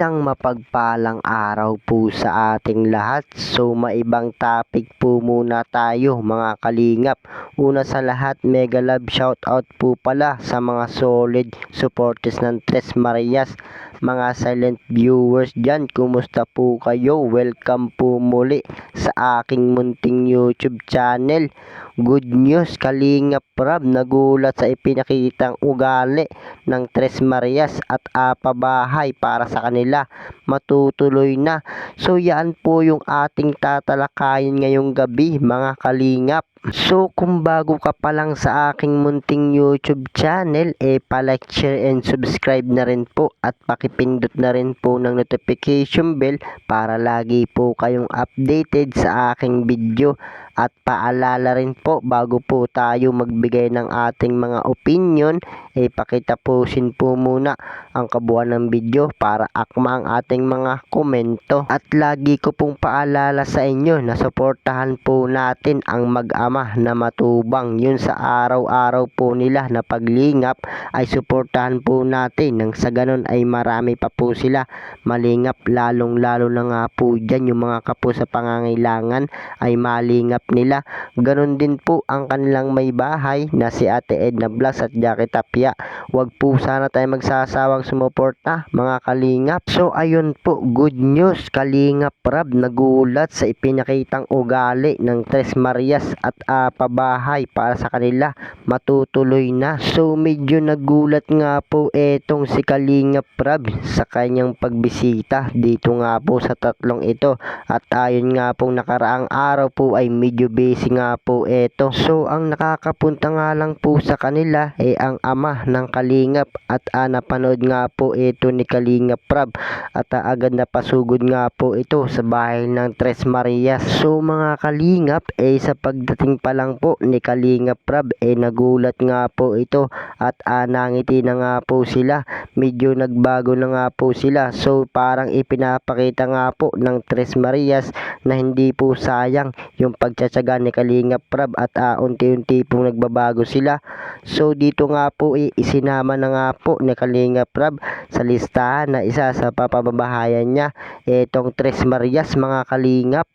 Isang mapagpalang araw po sa ating lahat. So maibang topic po muna tayo mga kalingap. Una sa lahat, mega love shoutout po pala sa mga solid supporters ng Tres Marias. Mga silent viewers dyan, kumusta po kayo? Welcome po muli sa aking munting YouTube channel. Good news, Kalingap Rab nagulat sa ipinakitang ugali ng Tres Marias at pabahay para sa kanila. Matutuloy na. So yan po yung ating tatalakayin ngayong gabi mga kalingap. So kung bago ka pa lang sa aking munting YouTube channel, palike, share and subscribe na rin po at pakipindot na rin po ng notification bell para lagi po kayong updated sa aking video. At paalala rin po, bago po tayo magbigay ng ating mga opinion, pakitapusin po muna ang kabuuan ng video para akma ang ating mga komento. At lagi ko pong paalala sa inyo na suportahan po natin ang mag-ama na matubang. Yun sa araw-araw po nila na paglingap ay suportahan po natin. Nang sa ganun ay marami pa po sila malingap, lalong-lalo na nga po dyan yung mga kapo sa pangangailangan ay malingap nila. Ganon din po ang kanilang may bahay na si Ate Edna Blas at Jackie Tapia. Huwag po sana tayo magsasawang sumuporta mga kalingap. So ayun po, good news, Kalingap Rab nagulat sa ipinakitang ugali ng Tres Marias at pabahay para sa kanila. Matutuloy na. So medyo nagulat nga po etong si Kalingap Rab sa kanyang pagbisita dito nga po sa tatlong ito. At ayon nga pong nakaraang araw po ay medyo busy nga po eto. So ang nakakapunta nga lang po sa kanila ay ang ama ng Kalingap at napanood nga po ito ni Kalingap Rab at agad na pasugod nga po ito sa bahay ng Tres Marias. So mga Kalingap, sa pagdating pa lang po ni Kalingap Rab nagulat nga po ito at nangiti na nga po sila. Medyo nagbago na nga po sila. So parang ipinapakita nga po ng Tres Marias na hindi po sayang yung pagtsatsaga ni Kalingap Rab at unti-unti pong nagbabago sila. So dito nga po isinama na nga po ni Kalingap Rab sa listahan na isa sa papababahayan niya itong Tres Marias mga kalingap.